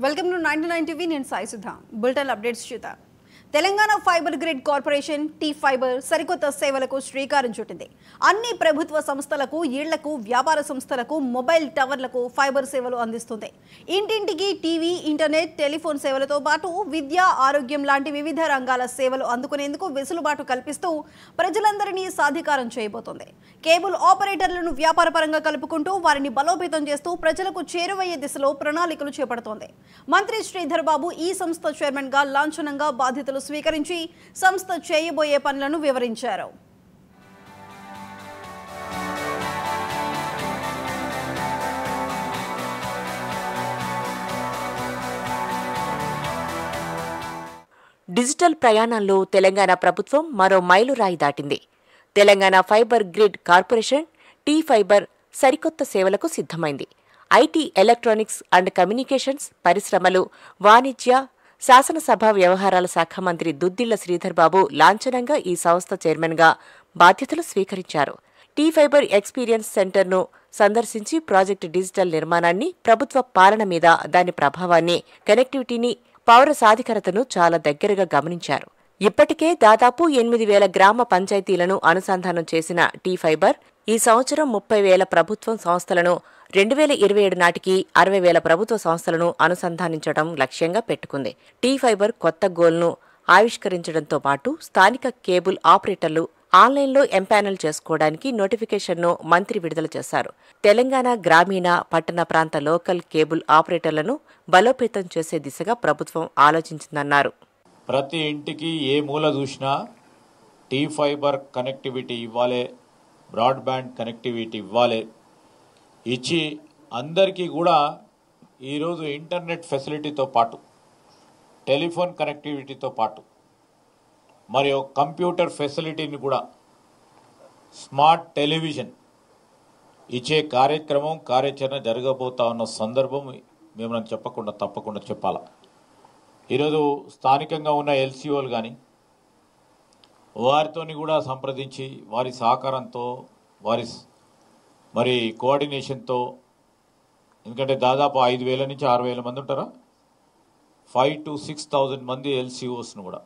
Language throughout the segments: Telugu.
వెల్కమ్ టు 99 టీవీ నేను సాయి సుధా బులెటిన్ అప్డేట్స్ చూద్దాం. Telangana fiber grid corporation T fiber సరికొత్త సేవలకు శ్రీకారం చుట్టింది. అన్ని ప్రభుత్వ సంస్థలకు, ఇళ్లకు, వ్యాపార సంస్థలకు, మొబైల్ టవర్లకు ఫైబర్ సేవలు అందిస్తుంది. ఇంటింటికి టీవీ, ఇంటర్నెట్, టెలిఫోన్ సేవలతో పాటు విద్య, ఆరోగ్యం లాంటి వివిధ రంగాల సేవలు అందుకునేందుకు వెసులుబాటు కల్పిస్తూ ప్రజలందరినీ సాధికారం చేయబోతోంది. కేబుల్ ఆపరేటర్లను వ్యాపారపరంగా కలుపుకుంటూ వారిని బలోపేతం చేస్తూ ప్రజలకు చేరువయ్యే దిశలో ప్రణాళికలు చేపడుతోంది. మంత్రి శ్రీధర్ బాబు ఈ సంస్థ చైర్మన్ గా లాంఛనంగా బాధ్యతలు స్వీకరించి సంస్థ చేయబోయే పనులను వివరించారు. డిజిటల్ ప్రయాణంలో తెలంగాణ ప్రభుత్వం మరో మైలురాయి దాటింది. Telangana fiber grid corporation T fiber సరికొత్త సేవలకు సిద్ధమైంది. ఐటీ, ఎలక్ట్రానిక్స్ అండ్ కమ్యూనికేషన్స్, పరిశ్రమలు, వాణిజ్య, శాసనసభ వ్యవహారాల శాఖ మంత్రి దుద్దిళ్ల శ్రీధర్ బాబు లాంఛనంగా ఈ సంస్థ చైర్మన్గా బాధ్యతలు స్వీకరించారు. టీ ఫైబర్ ఎక్స్పీరియన్స్ సెంటర్ను సందర్శించి ప్రాజెక్టు డిజిటల్ నిర్మాణాన్ని, ప్రభుత్వ పాలన మీద దాని ప్రభావాన్ని, కనెక్టివిటీని, పౌర సాధికారతను చాలా దగ్గరగా గమనించారు. ఇప్పటికే దాదాపు 8,000 గ్రామ పంచాయతీలను అనుసంధానం చేసిన టీ ఫైబర్ ఈ సంవత్సరం 30,000 ప్రభుత్వ సంస్థలను, 2027 నాటికి 60,000 ప్రభుత్వ సంస్థలను అనుసంధానించడం లక్ష్యంగా పెట్టుకుంది. టీ ఫైబర్ కొత్త గోల్ను ఆవిష్కరించడంతో పాటు స్థానిక కేబుల్ ఆపరేటర్లు ఆన్లైన్లో ఎంపానల్ చేసుకోవడానికి నోటిఫికేషన్ను మంత్రి విడుదల చేశారు. తెలంగాణ గ్రామీణ, పట్టణ ప్రాంత లోకల్ కేబుల్ ఆపరేటర్లను బలోపేతం చేసే దిశగా ప్రభుత్వం ఆలోచించిందన్నారు. ప్రతి ఇంటికి ఏ మూల చూసినా టీ ఫైబర్ కనెక్టివిటీ ఇవ్వాలి, బ్రాడ్బ్యాండ్ కనెక్టివిటీ ఇవ్వాలి. ఇచ్చి అందరికీ కూడా ఈరోజు ఇంటర్నెట్ ఫెసిలిటీతో పాటు, టెలిఫోన్ కనెక్టివిటీతో పాటు మరియు కంప్యూటర్ ఫెసిలిటీని కూడా, స్మార్ట్ టెలివిజన్ ఇచ్చే కార్యాచరణ జరగబోతా ఉన్న సందర్భం మేము తప్పకుండా చెప్పాలా. ఈరోజు స్థానికంగా ఉన్న ఎల్సీఓలు కానీ వారితో కూడా సంప్రదించి వారి సహకారంతో, వారి కోఆర్డినేషన్తో, ఎందుకంటే దాదాపు 5,000 నుంచి 6,000 మంది ఉంటారా, 5,000 to 6,000 మంది ఎల్సీఓస్ను కూడా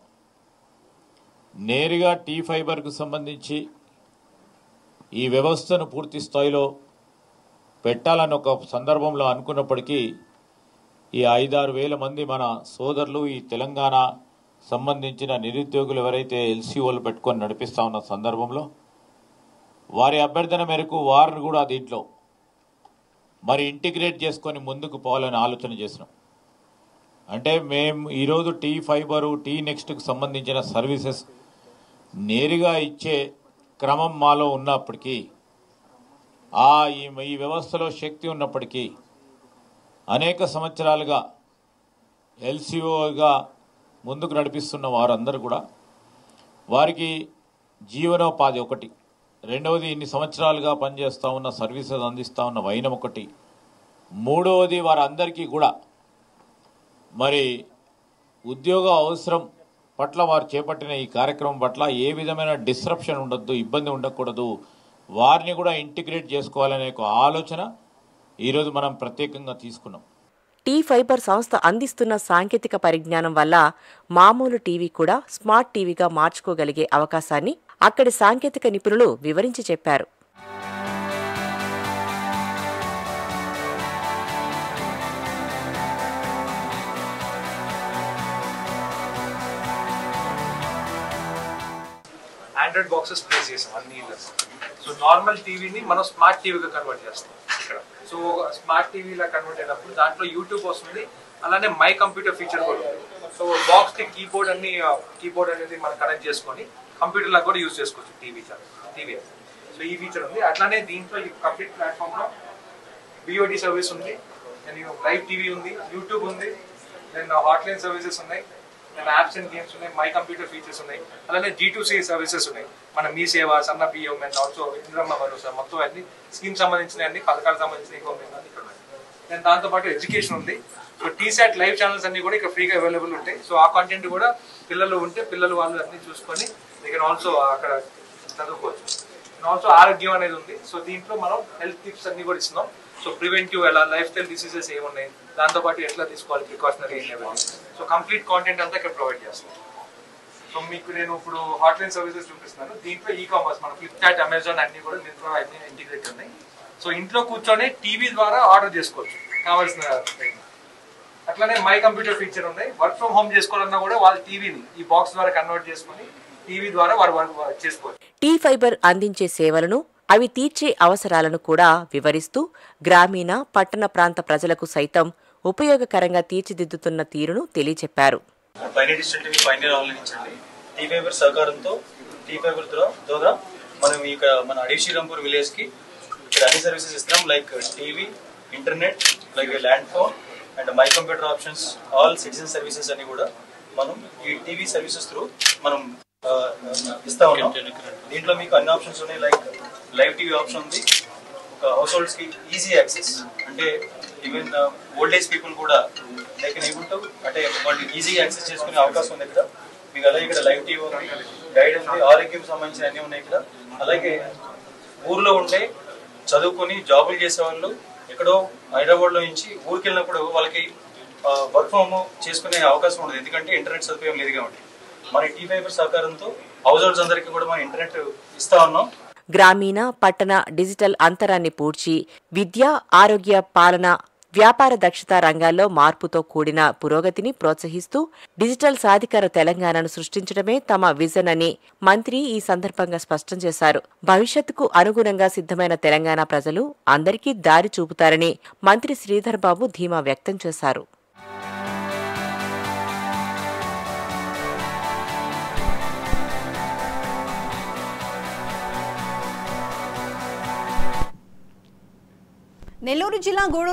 నేరుగా టీ ఫైబర్కు సంబంధించి ఈ వ్యవస్థను పూర్తి స్థాయిలో పెట్టాలని ఒక సందర్భంలో అనుకున్నప్పటికీ ఈ 5,000-6,000 మంది మన సోదరులు, ఈ తెలంగాణ సంబంధించిన నిరుద్యోగులు ఎవరైతే ఎల్సీఓలు పెట్టుకొని నడిపిస్తా ఉన్న సందర్భంలో వారి అభ్యర్థన మేరకు వారిని కూడా దీంట్లో ఇంటిగ్రేట్ చేసుకొని ముందుకు పోవాలని ఆలోచన చేసినాం. అంటే మేము ఈరోజు టీ ఫైబరు, టీ నెక్స్ట్కు సంబంధించిన సర్వీసెస్ నేరుగా ఇచ్చే క్రమం మాలో ఉన్నప్పటికీ, ఈ వ్యవస్థలో శక్తి ఉన్నప్పటికీ అనేక సంవత్సరాలుగా ఎల్సీఓగా ముందుకు నడిపిస్తున్న వారందరూ కూడా వారికి జీవనోపాధి ఒకటి, రెండవది ఇన్ని సంవత్సరాలుగా పనిచేస్తూ ఉన్న సర్వీసెస్ అందిస్తూ ఉన్న వైనం ఒకటి, మూడవది వారందరికీ కూడా ఉద్యోగ అవసరం పట్ల వారు చేపట్టిన ఈ కార్యక్రమం పట్ల ఏ విధమైన డిస్రప్షన్ ఉండొద్దు, ఇబ్బంది ఉండకూడదు, వారిని కూడా ఇంటిగ్రేట్ చేసుకోవాలనే ఒక ఆలోచన ఈరోజు మనం ప్రత్యేకంగా తీసుకున్నాం. టీ ఫైబర్ సంస్థ అందిస్తున్న సాంకేతిక పరిజ్ఞానం వల్ల మామూలు టీవీ కూడా స్మార్ట్ టీవీగా మార్చుకోగలిగే అవకాశాన్ని అక్కడి సాంకేతిక నిపుణులు వివరించి చెప్పారు. ఆండ్రాయిడ్ బాక్సెస్ ప్లేస్ చేసాం అన్ని ఇళ్ళలో. సో నార్మల్ టీవీని మనం స్మార్ట్ టీవీగా కన్వర్ట్ చేస్తాం ఇక్కడ. సో స్మార్ట్ టీవీలా కన్వర్ట్ అయినప్పుడు దాంట్లో యూట్యూబ్ వస్తుంది, అలానే మై కంప్యూటర్ ఫీచర్ కూడా ఉంది. సో బాక్స్కి కీబోర్డ్ అనేది మనం కనెక్ట్ చేసుకొని కంప్యూటర్ లాగా కూడా యూజ్ చేసుకోవచ్చు టీవీ. సో ఈ ఫీచర్ ఉంది. అట్లానే దీంట్లో ఈ కంప్లీట్ ప్లాట్ఫామ్లో VOD సర్వీస్ ఉంది, లైవ్ టీవీ ఉంది, యూట్యూబ్ ఉంది, దెన్ హాట్లైన్ సర్వీసెస్ ఉన్నాయి, యాప్స్ అండ్ గేమ్స్ ఉన్నాయి, మై కంప్యూటర్ ఫీచర్స్ ఉన్నాయి, అలానే G2C సర్వీసెస్ ఉన్నాయి. మన మీ సేవ, సన్న బియ్యం అండ్ ఆల్సో ఇంద్రమ్మ భరోసా, మొత్తం అన్ని స్కీమ్ సంబంధించిన అన్ని పథకాలకు సంబంధించిన ఇక్కడ ఉన్నాయి. దెన్ దాంతోపాటు ఎడ్యుకేషన్ ఉంది. సో TSAT లైవ్ ఛానల్స్ అన్ని కూడా ఇక్కడ ఫ్రీగా అవైలబుల్ ఉంటాయి. సో ఆ కంటెంట్ కూడా పిల్లలు ఉంటే పిల్లలు వాళ్ళు అన్ని చూసుకొని ఇక్కడ ఆల్సో అక్కడ చదువుకోవచ్చు. ఆల్సో ఆరోగ్యం అనేది ఉంది. సో దీంట్లో మనం హెల్త్ టిప్స్ అన్ని కూడా ఇస్తున్నాం. సో ప్రివెంటివ్ ఎలా లైఫ్ స్టైల్ డిసీజెస్ ఏమున్నాయి, దాంతోపాటు ఎట్లా తీసుకోవాలి precautionary level, so complete content అంతా ఇక్కడ ప్రొవైడ్ చేస్తాం. సో మీకు నేను ఇప్పుడు హాట్లైన్ సర్వీసెస్ చూపిస్తున్నాను. దీంట్లో కామర్స్ మన ఫ్లిప్కార్ట్, అమెజాన్ అన్ని కూడా దీంట్లో అన్ని ఇంటిగ్రేట్ ఉన్నాయి. సో ఇంట్లో కూర్చొని టీవీ ద్వారా ఆర్డర్ చేసుకోవచ్చు కావాల్సిన. అట్లానే మై కంప్యూటర్ ఫీచర్ ఉన్నాయి. వర్క్ ఫ్రమ్ హోమ్ చేసుకోవాలన్నా కూడా వాళ్ళ టీవీని ఈ బాక్స్ ద్వారా కన్వర్ట్ చేసుకుని టీవీ ద్వారా వారు వర్క్ చేసుకోవచ్చు. టీ ఫైబర్ అందించే సేవలను, అవి తీర్చే అవసరాలను కూడా వివరిస్తూ గ్రామీణ, పట్టణ ప్రాంత ప్రజలకు సైతం ఉపయోగకరంగా తీర్చిదిద్దుతున్న తీరును తెలియచెప్పారు. టీ ఫైబర్ సహకారంతో టీ ఫైబర్ ద్వారా మనం మన అడిశ్రీరాంపూర్ విలేజ్ కి ఇక్కడ అన్ని సర్వీసెస్ ఇస్తున్నాం. Like TV, internet, like land phone and my computer options, all citizen services అన్ని కూడా మనం ఈ టీవీ సర్వీసెస్ త్రూ మనం ఇస్తా ఉన్నాం. దీంట్లో మీకు అన్ని ఆప్షన్స్ ఉన్నాయి. లైక్ లైవ్ టీవీ ఆప్షన్ ఉంది. హౌస్ హోల్డ్స్ కి ఈజీ యాక్సెస్, అంటే ఈవెన్ ఓల్డ్ ఏజ్ పీపుల్ కూడా లైక్ ఏబుల్ టు అంటే వాళ్ళు ఈజీగా యాక్సెస్ చేసుకునే అవకాశం ఉంది ఇక్కడ మీకు. అలాగే ఇక్కడ లైవ్ టీవీ ఉంది, గైడ్ ఉంది, ఆరోగ్యం సంబంధించిన అన్ని ఉన్నాయి ఇక్కడ. అలాగే ఊర్లో ఉండే చదువుకొని జాబులు చేసే వాళ్ళు ఎక్కడో హైదరాబాద్ లో నుంచి ఊరికి వెళ్ళినప్పుడు వాళ్ళకి వర్క్ ఫ్రమ్ చేసుకునే అవకాశం ఉండదు, ఎందుకంటే ఇంటర్నెట్ సదుపాయం లేదు కాబట్టి. మన టీ ఫైబర్ సహకారంతో హౌస్ హోల్డ్స్ అందరికీ కూడా మనం ఇంటర్నెట్ ఇస్తా ఉన్నాం. గ్రామీణ, పట్టణ డిజిటల్ అంతరాన్ని పూడ్చి విద్య, ఆరోగ్య, పాలన, వ్యాపార దక్షతా రంగాల్లో మార్పుతో కూడిన పురోగతిని ప్రోత్సహిస్తూ డిజిటల్ సాధికార తెలంగాణను సృష్టించడమే తమ విజన్ అని మంత్రి ఈ సందర్భంగా స్పష్టం చేశారు. భవిష్యత్తుకు అనుగుణంగా సిద్ధమైన తెలంగాణ ప్రజలు అందరికీ దారి చూపుతారని మంత్రి శ్రీధర్ బాబు ధీమా వ్యక్తం చేశారు. నెల్లూరు జిల్లా గూడూరు